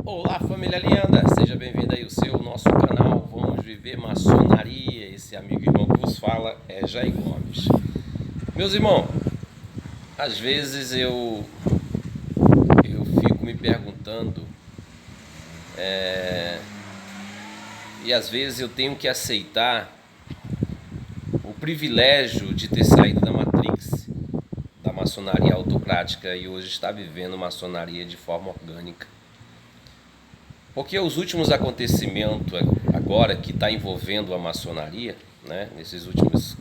Olá, família linda, seja bem-vindo aí ao nosso canal Vamos Viver Maçonaria. Esse amigo e irmão que vos fala é Jair Gomes. Meus irmãos, às vezes eu fico me perguntando, e às vezes eu tenho que aceitar o privilégio de ter saído da Matrix, da maçonaria autocrática, e hoje estar vivendo maçonaria de forma orgânica. Porque os últimos acontecimentos agora que está envolvendo a maçonaria, né, nesses últimos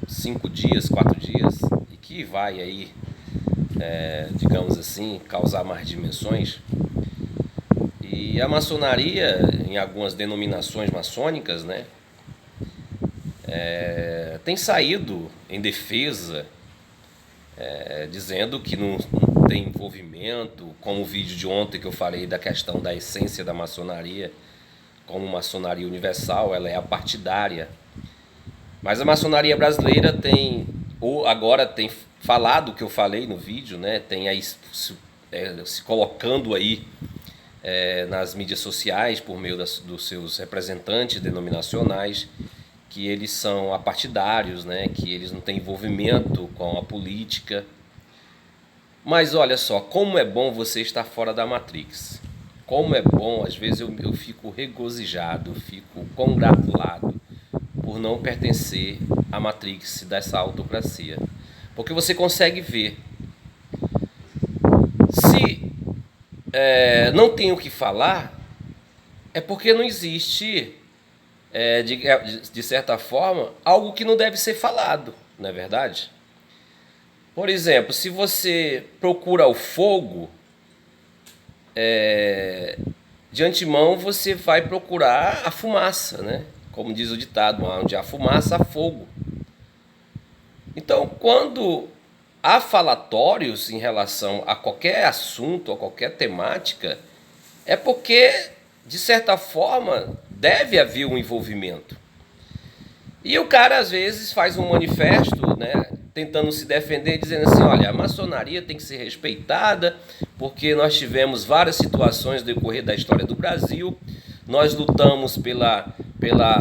5 dias, 4 dias, e que vai aí, digamos assim, causar mais dimensões, e a maçonaria, em algumas denominações maçônicas, né, tem saído em defesa, dizendo que não tem envolvimento, como o vídeo de ontem que eu falei da questão da essência da maçonaria, como maçonaria universal, ela é apartidária. Mas a maçonaria brasileira tem, ou agora tem falado o que eu falei no vídeo, né? Tem aí se colocando aí nas mídias sociais por meio dos seus representantes denominacionais, que eles são apartidários, né? Que eles não têm envolvimento com a política. Mas olha só, como é bom você estar fora da Matrix. Como é bom, às vezes eu fico regozijado, fico congratulado por não pertencer à Matrix dessa autocracia. Porque você consegue ver. Se não tem o que falar, é porque não existe, de certa forma, algo que não deve ser falado, não é verdade? Por exemplo, se você procura o fogo, de antemão você vai procurar a fumaça, né? Como diz o ditado, onde há fumaça, há fogo. Então, quando há falatórios em relação a qualquer assunto, a qualquer temática, é porque, de certa forma, deve haver um envolvimento. E o cara, às vezes, faz um manifesto, né, tentando se defender, dizendo assim, olha, a maçonaria tem que ser respeitada, porque nós tivemos várias situações no decorrer da história do Brasil, nós lutamos pela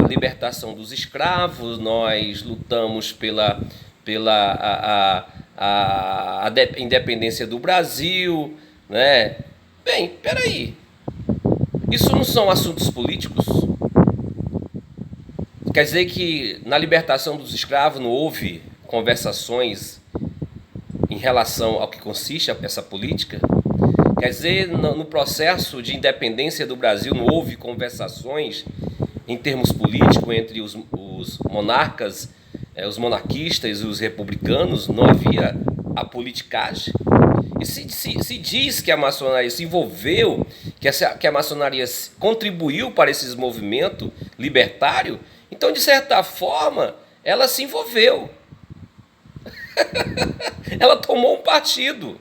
libertação dos escravos, nós lutamos pela independência do Brasil, né? Bem, peraí, isso não são assuntos políticos? Quer dizer que na libertação dos escravos não houve conversações em relação ao que consiste essa política? Quer dizer, no processo de independência do Brasil não houve conversações em termos políticos entre os monarcas, os monarquistas e os republicanos? Não havia a politicagem? E se diz que a maçonaria se envolveu, que a maçonaria contribuiu para esses movimentos libertários, então, de certa forma, ela se envolveu. Ela tomou um partido.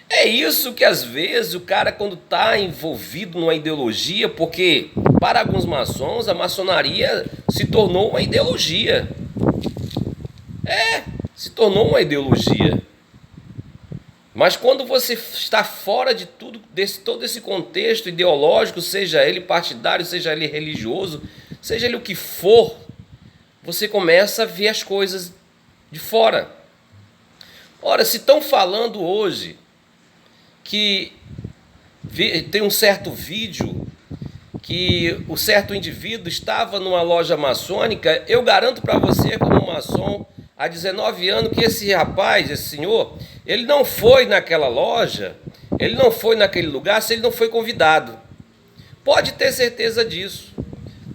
É isso que, às vezes, o cara, quando está envolvido numa ideologia, porque, para alguns maçons, a maçonaria se tornou uma ideologia. Se tornou uma ideologia. Mas quando você está fora de tudo, todo esse contexto ideológico, seja ele partidário, seja ele religioso, seja ele o que for, você começa a ver as coisas de fora. Ora, se estão falando hoje que tem um certo vídeo que o certo indivíduo estava numa loja maçônica, eu garanto para você, como maçom, há 19 anos, que esse rapaz, esse senhor, ele não foi naquela loja, ele não foi naquele lugar se ele não foi convidado. Pode ter certeza disso.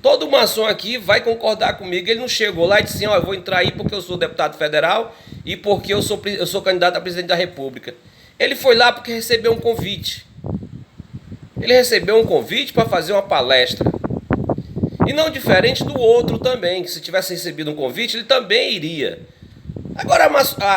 Todo maçom aqui vai concordar comigo. Ele não chegou lá e disse assim, eu vou entrar aí porque eu sou deputado federal e porque eu sou candidato a presidente da República. Ele foi lá porque recebeu um convite. Ele recebeu um convite para fazer uma palestra. E não diferente do outro também, que se tivesse recebido um convite, ele também iria. Agora,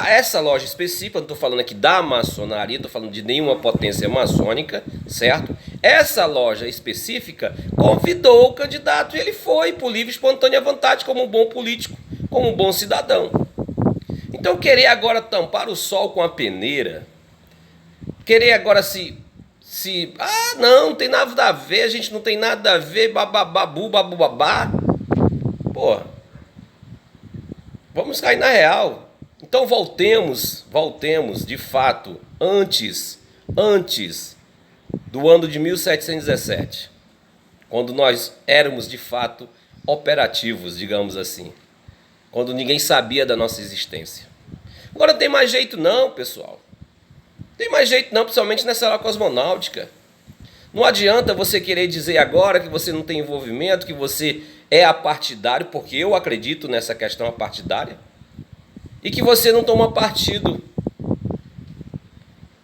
essa loja específica, não estou falando aqui da maçonaria, estou falando de nenhuma potência maçônica, certo? Essa loja específica convidou o candidato e ele foi por livre e espontânea vontade, como um bom político, como um bom cidadão. Então, querer agora tampar o sol com a peneira, querer agora se não tem nada a ver, a gente não tem nada a ver, babababu, babubabá. Pô, vamos cair na real. Então voltemos, de fato, antes do ano de 1717, quando nós éramos, de fato, operativos, digamos assim, quando ninguém sabia da nossa existência. Agora não tem mais jeito não, pessoal. Não tem mais jeito não, principalmente nessa área cosmonáutica. Não adianta você querer dizer agora que você não tem envolvimento, que você é apartidário, porque eu acredito nessa questão apartidária, e que você não toma partido.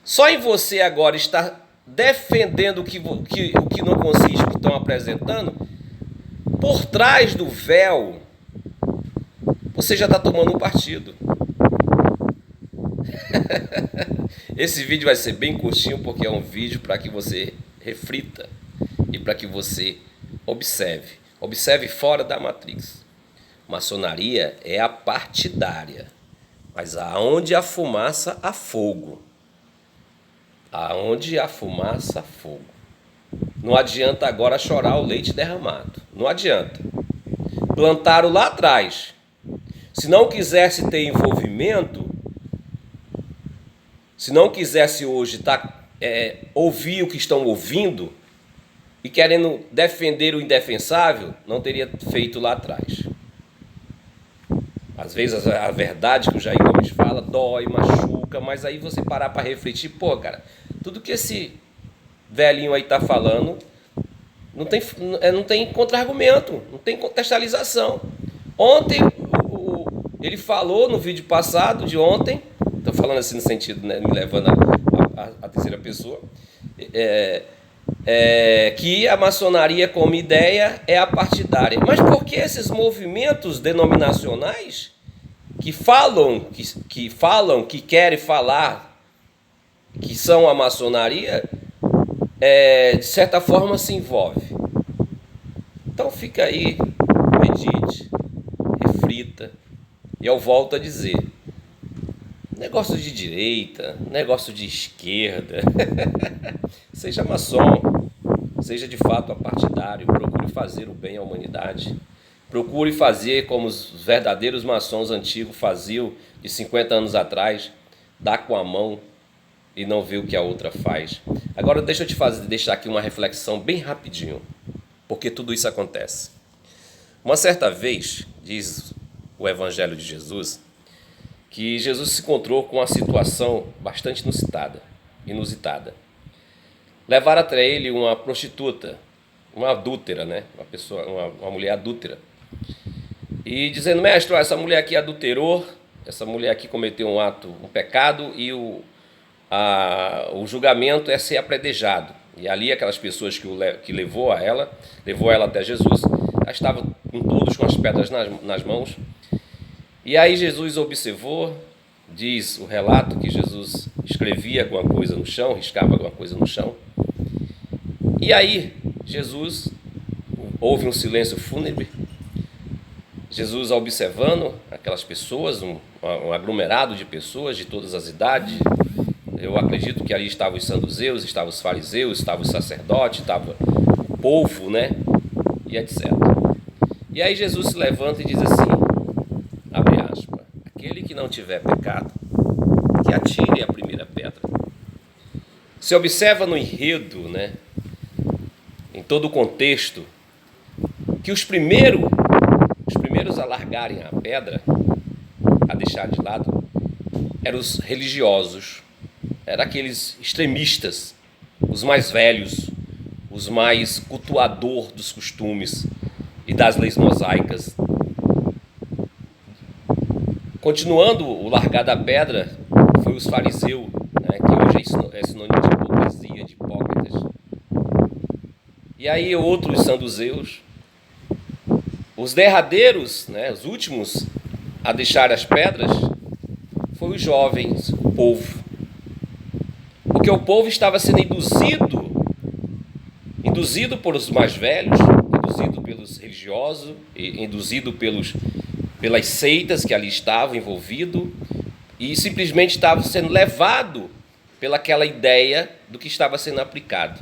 Só em você agora estar defendendo o que não consiste, o que estão apresentando, por trás do véu, você já está tomando um partido. Esse vídeo vai ser bem curtinho, porque é um vídeo para que você reflita e para que você observe. Observe fora da Matrix. Maçonaria é a partidária, mas aonde há fumaça, há fogo. Aonde há fumaça, há fogo. Não adianta agora chorar o leite derramado. Não adianta. Plantaram lá atrás. Se não quisesse ter envolvimento, se não quisesse hoje ouvir o que estão ouvindo e querendo defender o indefensável, não teria feito lá atrás. Às vezes a verdade que o Jair Gomes fala dói, machuca, mas aí você parar para refletir, pô, cara, tudo que esse velhinho aí tá falando não tem contra-argumento, não tem contextualização. Ontem ele falou no vídeo passado de ontem, estou falando assim no sentido, né, me levando a terceira pessoa, que a maçonaria como ideia é a partidária. Mas por que esses movimentos denominacionais que falam, que querem falar, que são a maçonaria, de certa forma se envolve? Então fica aí, medite, reflita, e eu volto a dizer, negócio de direita, negócio de esquerda, seja maçom, seja de fato apartidário, procure fazer o bem à humanidade, procure fazer como os verdadeiros maçons antigos faziam de 50 anos atrás, dar com a mão e não ver o que a outra faz. Agora deixa eu deixar aqui uma reflexão bem rapidinho, porque tudo isso acontece. Uma certa vez, diz o Evangelho de Jesus, que Jesus se encontrou com uma situação bastante inusitada. Levaram até ele uma prostituta, uma adúltera, né? Uma mulher adúltera. E dizendo, mestre, essa mulher aqui adulterou, essa mulher aqui cometeu um pecado e o julgamento é ser apredejado. E ali aquelas pessoas que levou ela até Jesus, elas estavam todos com as pedras nas mãos. E aí Jesus observou, diz o relato que Jesus escrevia alguma coisa no chão, riscava alguma coisa no chão. E aí Jesus, houve um silêncio fúnebre, Jesus observando aquelas pessoas, um aglomerado de pessoas de todas as idades. Eu acredito que ali estavam os saduceus, estavam os fariseus, estavam os sacerdotes, estava o povo, né? E etc. E aí Jesus se levanta e diz assim, abre aspas, aquele que não tiver pecado, que atire a primeira pedra. Se observa no enredo, né? Em todo o contexto, que os primeiros a largarem a pedra, a deixar de lado, eram os religiosos, eram aqueles extremistas, os mais velhos, os mais cultuador dos costumes e das leis mosaicas. Continuando o largar da pedra, foi os fariseus, né, que hoje é sinônimo de hipocrisia, de hipócritas. E aí outros saduceus, os derradeiros, né, os últimos a deixar as pedras, foi os jovens, o povo. Porque o povo estava sendo induzido por os mais velhos, induzido pelos religiosos, induzido pelas seitas que ali estavam envolvidos, e simplesmente estava sendo levado pelaquela ideia do que estava sendo aplicado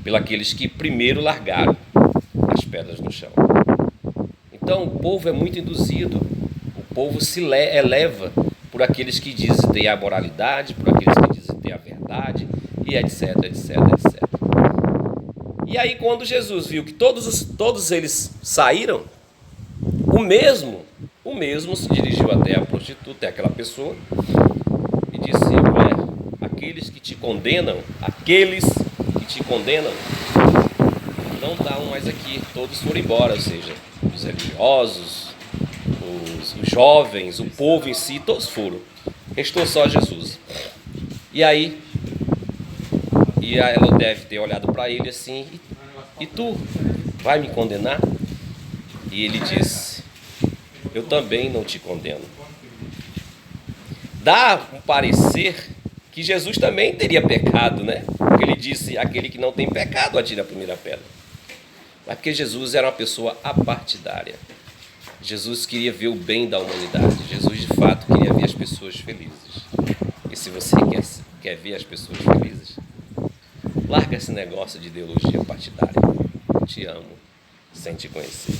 pelos que primeiro largaram as pedras no chão. Então o povo é muito induzido, o povo se eleva por aqueles que dizem ter a moralidade, por aqueles que dizem ter a verdade, e etc, etc, etc. E aí quando Jesus viu que todos eles saíram, o mesmo se dirigiu até a prostituta, aquela pessoa, e disse: mulher, aqueles que te condenam, não estão mais aqui, todos foram embora, ou seja, os religiosos, os jovens, o povo em si, todos foram. Restou só Jesus. E aí, ela deve ter olhado para ele assim: e tu vai me condenar? E ele disse: eu também não te condeno. Dá um parecer que Jesus também teria pecado, né? Porque ele disse: aquele que não tem pecado, atire a primeira pedra. Mas porque Jesus era uma pessoa apartidária. Jesus queria ver o bem da humanidade. Jesus, de fato, queria ver as pessoas felizes. E se você quer ver as pessoas felizes, larga esse negócio de ideologia partidária. Te amo sem te conhecer.